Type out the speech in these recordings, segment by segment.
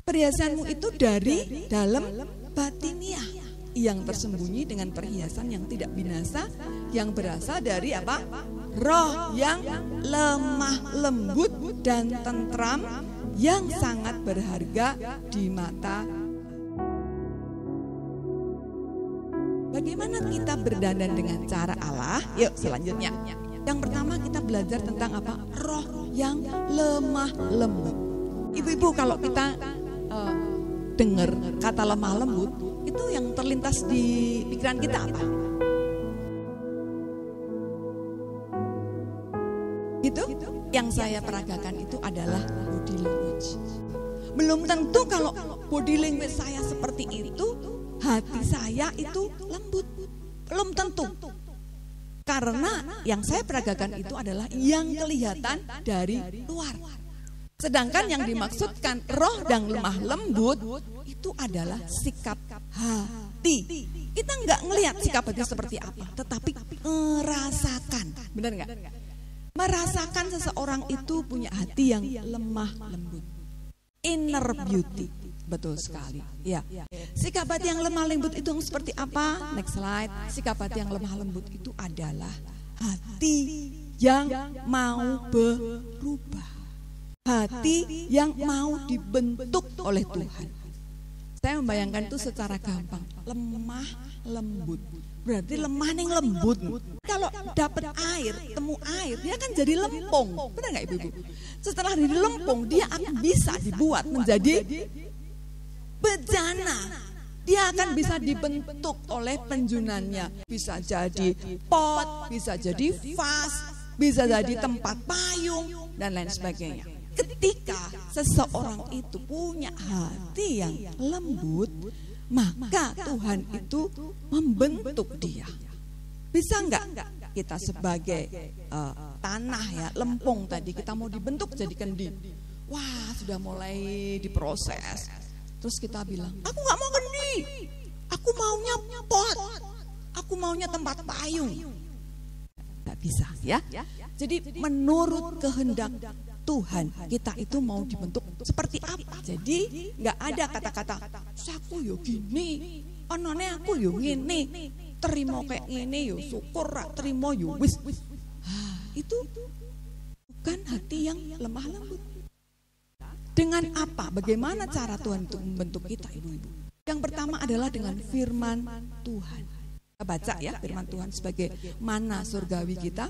Perhiasanmu itu dari dalam batiniah yang tersembunyi dengan perhiasan yang tidak binasa, yang berasal dari apa? Roh yang lemah lembut dan tentram, yang sangat berharga di mata. Bagaimana kita berdandan dengan cara Allah? Yuk selanjutnya. Yang pertama kita belajar tentang apa? Roh yang lemah lembut. Ibu-ibu, kalau kita dengar kata lemah lembut, itu yang terlintas di pikiran kita apa? Gitu? Yang saya peragakan itu adalah body language. Belum tentu kalau body language saya seperti itu, hati saya itu lembut. Belum tentu. Karena yang saya peragakan itu adalah yang kelihatan dari luar. Sedangkan yang dimaksudkan roh dan lemah lembut itu adalah sikap hati. Kita nggak ngelihat sikap hati seperti apa, tetapi merasakan. Benar nggak? Merasakan seseorang itu punya hati yang lemah lembut. Inner beauty. Betul sekali. Ya. Sikap hati yang lemah lembut itu seperti apa? Next slide. Sikap hati yang lemah lembut itu adalah hati yang mau berubah. Hati yang mau dibentuk oleh Tuhan. Saya membayangkan itu secara gampang. Lemah lembut. Berarti lemah ning lembut. Kalau dapat air, temu air, dia kan jadi lempung. Benar nggak ibu-ibu? Setelah jadi lempung, dia akan bisa dibuat menjadi bejana. Dia akan bisa dibentuk oleh penjunannya. Bisa jadi pot, bisa jadi vas, bisa jadi tempat payung, dan lain sebagainya. Ketika seseorang itu punya hati yang lembut, maka Tuhan itu membentuk dia. Bisa enggak kita sebagai tanah ya, lempung tadi, kita mau dibentuk jadi kendi. Wah, sudah mulai diproses. Terus kita bilang, aku gak mau kendi, aku maunya pot, aku maunya tempat payung. Gak bisa ya. Jadi menurut kehendak Tuhan, kita itu mau dibentuk seperti apa? Jadi nggak ada kata-kata aku yo gini, onone aku yo ngene, terima kayak ngene yo syukur, terima yo wis. Itu bukan hati yang lemah lembut. Dengan apa? Bagaimana cara Tuhan untuk membentuk kita, ibu-ibu? Yang pertama adalah dengan firman Tuhan. Kita baca ya firman Tuhan sebagai mana surgawi kita.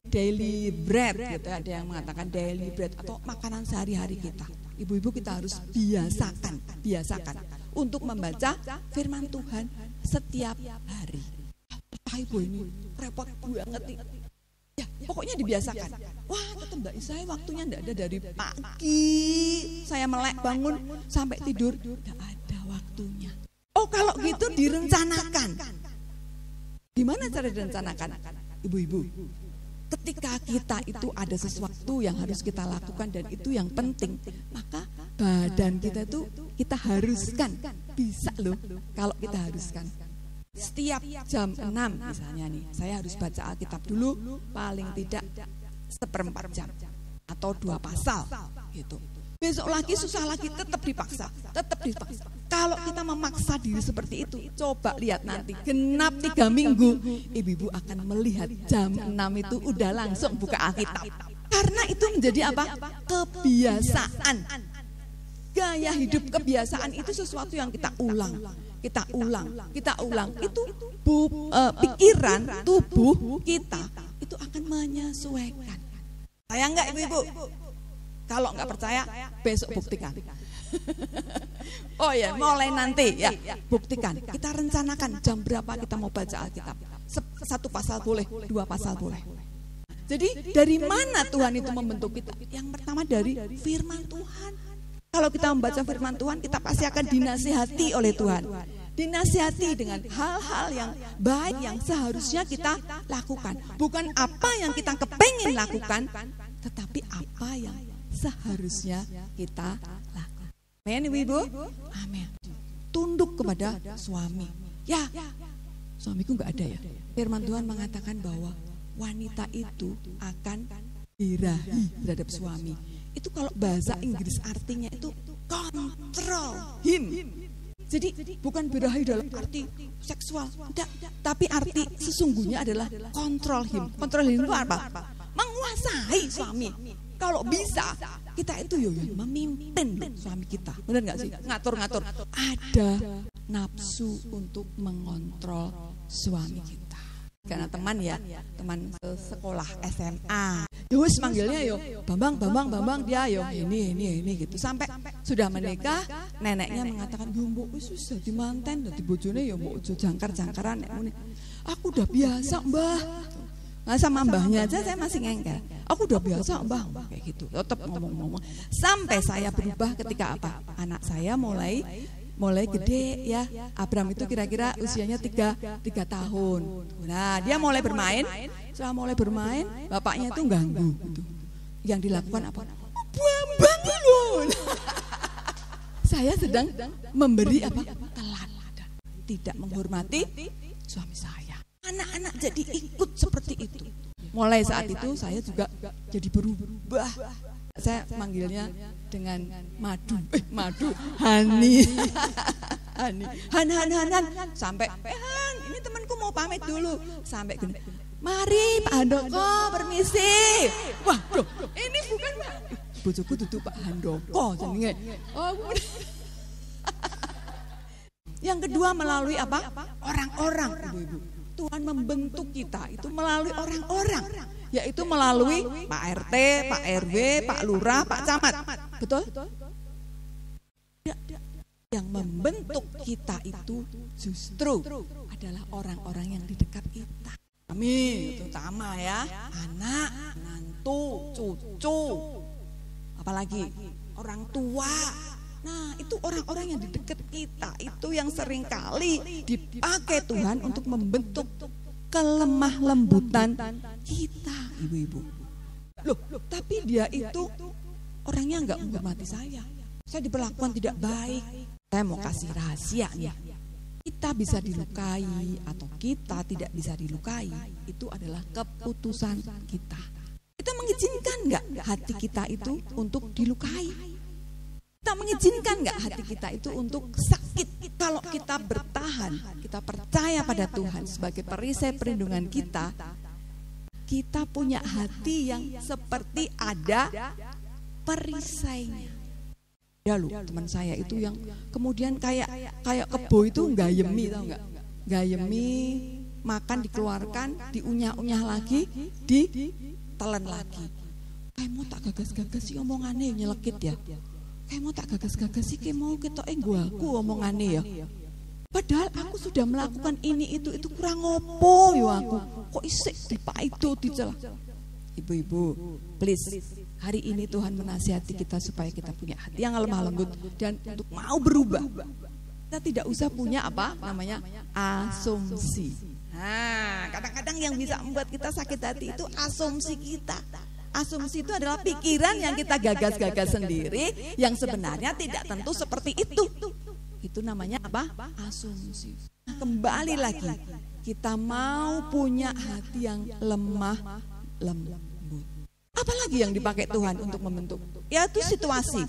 Daily bread gitu, ada yang mengatakan daily bread atau makanan sehari-hari kita. Ibu-ibu, kita harus biasakan untuk membaca firman Tuhan setiap hari. Ibu ini repot banget nih. Ya, pokoknya dibiasakan. Wah, tetap Mbak Isai waktunya enggak ada dari pagi saya melek bangun sampai tidur, enggak ada waktunya. Oh, kalau gitu direncanakan. Gimana cara direncanakan? Ibu-ibu, ketika kita itu ada sesuatu yang harus kita lakukan dan itu yang penting, maka badan kita itu kita haruskan. Bisa loh kalau kita haruskan. Setiap jam 6 misalnya nih, saya harus baca Alkitab dulu paling tidak 1/4 jam atau 2 pasal gitu. Besok lagi susah lagi, tetap dipaksa. Kalau kita memaksa diri seperti itu, coba lihat nanti genap 3 minggu, ibu-ibu akan melihat jam 6 itu udah langsung buka Alkitab. Karena itu menjadi apa? Kebiasaan. Gaya hidup kebiasaan itu sesuatu yang kita ulang. Itu pikiran, tubuh kita itu akan menyesuaikan. Saya enggak ibu-ibu? Kalau nggak percaya, besok buktikan. Oh ya, mulai nanti ya, buktikan. Kita rencanakan jam berapa kita mau baca Alkitab. 1 pasal boleh, 2 pasal boleh. Jadi dari mana Tuhan itu membentuk kita? Yang pertama dari firman Tuhan. Kalau kita membaca firman Tuhan, kita pasti akan dinasihati oleh Tuhan. Dinasihati dengan hal-hal yang baik yang seharusnya kita lakukan. Bukan apa yang kita kepengen lakukan, tetapi apa yang seharusnya kita lakukan. Amin, ibu-ibu? Amin. Tunduk kepada suami. Ya, suamiku nggak ada ya. Firman Tuhan mengatakan bahwa wanita itu akan birahi terhadap suami. Itu kalau bahasa Inggris artinya itu control him. Jadi bukan birahi dalam arti seksual, tidak, tapi arti sesungguhnya adalah control him. Control him itu apa? Menguasai suami. Kalau bisa, kita itu yang memimpin suami kita. Benar nggak sih? Ngatur-ngatur. Ada nafsu untuk mengontrol suami kita. Karena teman sekolah SMA. Wis manggilnya yo Bambang dia yo ini gitu. Sampai sudah menikah, neneknya mengatakan, "Yo mbok wis dadi manten, dadi bojone yo mbok aja jangkar-jangkaran nek ngene." Aku udah biasa, Mbah. Nah, sama mbahnya aja saya masih ngengkel. Aku udah biasa, Mbah, kayak gitu. Tetap ngomong-ngomong. Sampai saya berubah ketika apa? Anak saya mulai gede ya. Abram itu kira-kira usianya 3 tahun. Nah, dia mulai bermain. Setelah mulai bermain, bapaknya itu ganggu gitu. Yang dilakukan apa? Bambang loh. Saya sedang memberi apa? Teladan. Tidak menghormati suami saya. Anak-anak jadi ikut seperti itu. Mulai saat itu saya juga jadi berubah. Saya manggilnya dengan madu, Hani. Han. Sampai, Han, ini temanku mau pamit dulu. Sampai gini, mari Pak Handoko, permisi. Waduh, ini bukan Pak. Bojoku duduk Pak Handoko. Jenenge. Yang kedua melalui apa? Orang-orang, ibu-ibu. Tuhan membentuk kita itu melalui orang-orang, yaitu melalui Pak RT, Pak RW, Pak Lurah, Pak Camat. Betul? Yang membentuk kita itu justru adalah orang-orang yang di dekat kita. Kami terutama ya, anak, menantu, cucu, apalagi orang tua. Nah, itu orang-orang yang di dekat kita, itu yang seringkali dipakai Tuhan untuk membentuk kelemah lembutan kita, ibu-ibu. Loh, tapi dia itu orangnya enggak menghormati saya. Saya diperlakukan tidak baik. Saya mau kasih rahasia nih. Kita bisa dilukai atau kita tidak bisa dilukai, itu adalah keputusan kita. Kita mengizinkan enggak hati kita itu untuk dilukai? Kita mengizinkan nggak hati kita itu untuk sakit? Kalau kita bertahan, kita percaya pada Tuhan sebagai perisai perlindungan kita, kita punya hati yang seperti ada perisainya. Ya lu, teman saya itu yang kemudian kayak kebo itu gayemi, tahu nggak? Gayemi, makan dikeluarkan, diunyah-unyah lagi, ditelan lagi. Kayak mau tak gagas-gagas sih omongannya nyelekit ya. Kayak mau tak gagas-gagas sih, kayak mau ketok aku omongannya ya. Padahal aku sudah melakukan ini itu kurang ngopo yo aku. Kok isik dipaido dicelah. Ibu-ibu, please, hari ini Tuhan menasihati kita supaya kita punya hati yang lemah lembut dan untuk mau berubah. Kita tidak usah punya apa namanya asumsi. Nah, kadang-kadang yang bisa membuat kita sakit hati itu asumsi kita. Asumsi itu adalah pikiran yang kita gagas-gagas sendiri yang sebenarnya tidak tentu seperti itu. Itu namanya apa? Asumsi. Nah, kembali lagi, kita mau punya hati yang lemah lembut. Apalagi yang dipakai Tuhan untuk membentuk? Yaitu situasi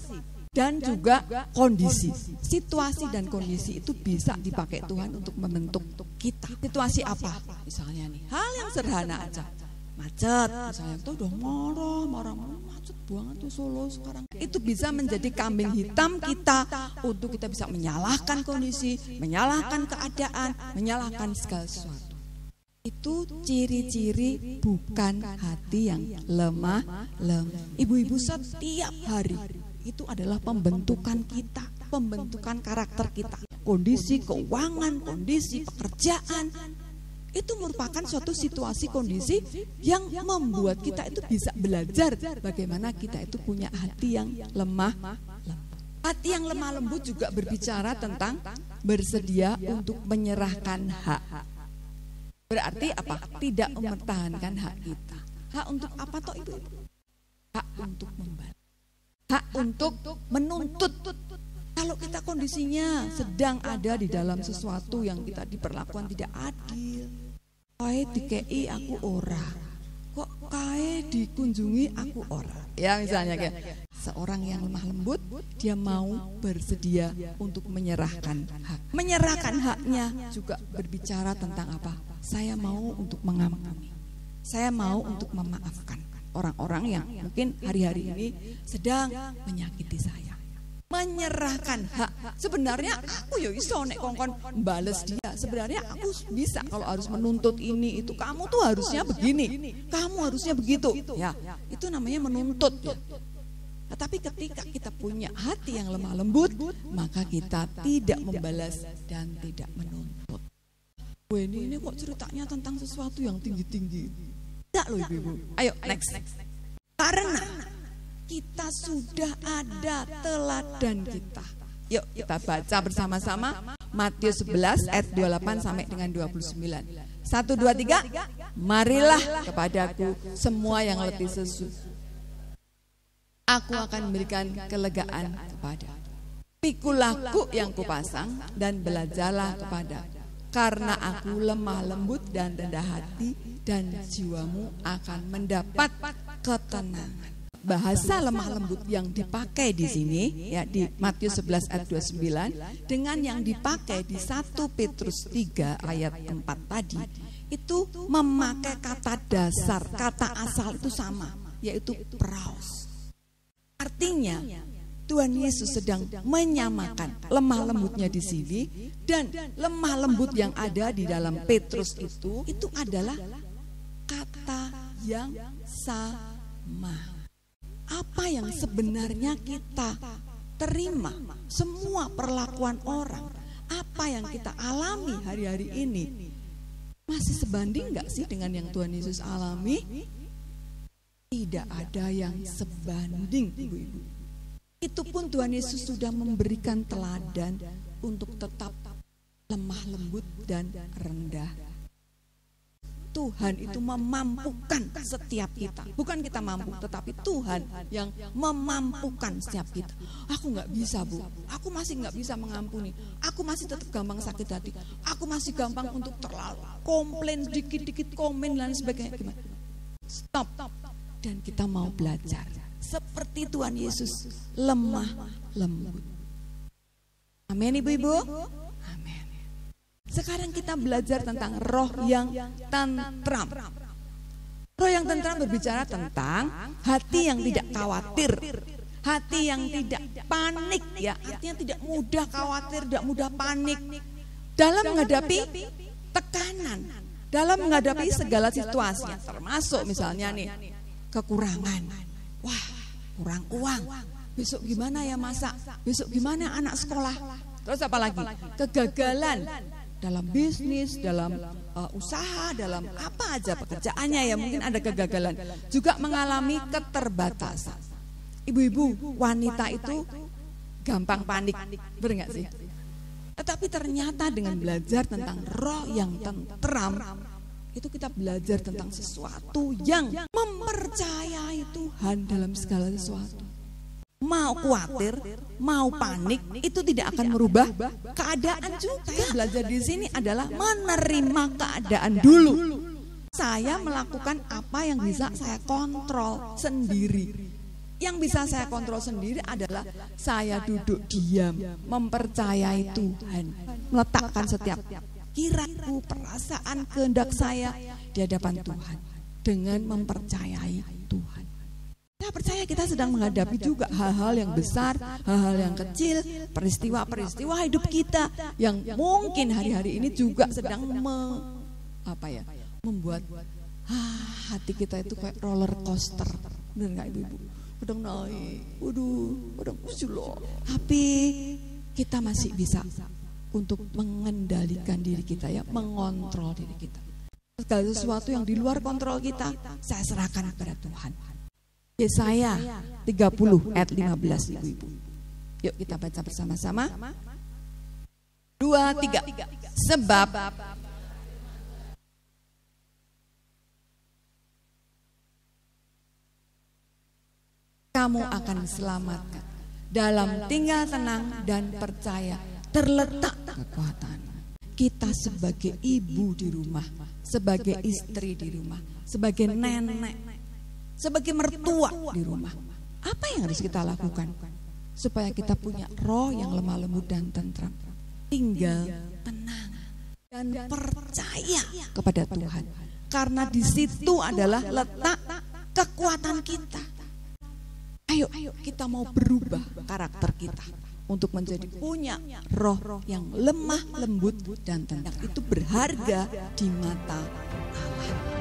dan juga kondisi. Situasi dan kondisi itu bisa dipakai Tuhan untuk membentuk kita. Situasi apa? Misalnya nih, hal yang sederhana aja. Macet, misalnya itu udah marah macet banget tuh Solo sekarang. Itu bisa menjadi kambing hitam kita untuk kita bisa menyalahkan kondisi, menyalahkan keadaan, menyalahkan segala sesuatu. Itu ciri-ciri bukan hati yang lemah lembut. Ibu-ibu, setiap hari itu adalah pembentukan kita, pembentukan karakter kita. Kondisi keuangan, kondisi pekerjaan, itu merupakan suatu situasi kondisi yang membuat kita itu bisa belajar bagaimana kita itu punya hati yang lemah lembut. Hati yang lemah lembut juga berbicara tentang bersedia untuk menyerahkan hak. Berarti apa? Tidak mempertahankan hak kita. Hak untuk apa toh ibu? Hak untuk membalas. Hak untuk menuntut. Kalau kita kondisinya sedang ada di dalam sesuatu yang kita diperlakukan tidak adil. Kae dikei aku ora. Kok kae dikunjungi aku ora. Ya misalnya kayak Seorang yang lemah lembut, dia mau bersedia untuk menyerahkan hak. Menyerahkan haknya juga berbicara tentang apa? Saya mau untuk mengampuni. Saya mau untuk memaafkan orang-orang yang mungkin hari-hari ini sedang menyakiti saya. Menyerahkan hak. Sebenarnya aku ya iso nek kongkon bales dia. Sebenarnya aku bisa kalau harus menuntut ini itu. Kamu tuh harusnya begini, kamu harusnya begitu. Ya, itu namanya menuntut. Ya. Tetapi ketika kita punya hati yang lemah lembut, maka kita tidak membalas dan tidak menuntut. Ini kok ceritanya tentang sesuatu yang tinggi-tinggi. Tidak loh ibu-ibu. Ayo next. Karena kita sudah ada teladan kita. Yuk kita baca bersama-sama Matius 11 ayat 28 sampai dengan 29. 1, 2, 3. Marilah kepadaku semua yang letih lesu. Aku akan memberikan kelegaan kepada. Pikulah yang kupasang dan belajarlah kepada. Karena aku lemah lembut dan rendah hati, dan jiwamu akan mendapat ketenangan. Bahasa lemah lembut yang dipakai di sini ya di Matius 11 ayat 29 dengan yang dipakai di 1 Petrus 3 ayat 4 tadi itu memakai kata dasar, kata asal itu sama, yaitu praus. Artinya Tuhan Yesus sedang menyamakan lemah lembutnya di sini dan lemah lembut yang ada di dalam Petrus itu adalah kata yang sama. Apa yang sebenarnya kita terima, semua perlakuan orang, apa yang kita alami hari-hari ini, masih sebanding gak sih dengan yang Tuhan Yesus alami? Tidak ada yang sebanding, ibu-ibu. Itu pun Tuhan Yesus sudah memberikan teladan untuk tetap lemah lembut dan rendah. Tuhan itu memampukan setiap kita. Bukan kita mampu, tetapi Tuhan yang memampukan setiap kita. Aku gak bisa, Bu. Aku masih gak bisa mengampuni. Aku masih tetap gampang sakit hati. Aku masih gampang untuk terlalu komplain, dikit-dikit komen dan sebagainya. Gimana? Stop. Dan kita mau belajar seperti Tuhan Yesus, lemah lembut. Amin, ibu-ibu. Amin. Sekarang kita belajar tentang roh yang tentram. Roh yang tentram berbicara tentang hati yang tidak khawatir, hati yang tidak panik, ya, artinya tidak mudah khawatir, tidak mudah panik dalam menghadapi tekanan, dalam menghadapi segala situasi, termasuk misalnya nih kekurangan. Wah, kurang uang. Besok gimana ya masak? Besok gimana anak sekolah? Terus apa lagi? Kegagalan dalam bisnis, dalam usaha, dalam apa aja pekerjaannya ya mungkin ada kegagalan. Juga mengalami keterbatasan. Ibu-ibu, wanita itu gampang panik, benar nggak sih? Tetapi ternyata dengan belajar tentang roh yang tentram, itu kita belajar tentang sesuatu yang mempercayai Tuhan dalam segala sesuatu. Mau khawatir, mau panik, itu tidak akan merubah keadaan juga. Saya belajar di sini adalah menerima keadaan dulu. Saya melakukan apa yang bisa saya kontrol sendiri. Yang bisa saya kontrol sendiri adalah saya duduk diam, mempercayai Tuhan, meletakkan setiap kiraku, perasaan, kehendak saya di hadapan Tuhan dengan mempercayai Tuhan. Saya percaya kita sedang menghadapi juga hal-hal yang besar, hal-hal yang kecil, peristiwa-peristiwa hidup kita yang mungkin hari-hari ini juga sedang membuat hati kita itu kayak roller coaster. Benar nggak ibu-ibu? Kadang naik, kadang loh. Tapi kita masih bisa untuk mengendalikan diri kita, ya, mengontrol diri kita. Segala sesuatu yang di luar kontrol kita, saya serahkan kepada Tuhan. Yesaya 30 ayat 15, ibu-ibu. Yuk kita baca bersama-sama. 2, 3. Sebab kamu akan diselamatkan. Dalam tinggal tenang dan percaya terletak kekuatan. Kita sebagai ibu di rumah, sebagai istri di rumah, sebagai nenek, sebagai mertua di rumah, Apa yang harus kita lakukan supaya kita punya roh yang lemah lembut dan tentram? Tinggal tenang dan percaya kepada Tuhan. Karena di situ adalah letak kekuatan kita. Ayo kita mau berubah karakter kita untuk menjadi punya roh yang lemah lembut dan tenang. Itu berharga di mata Allah.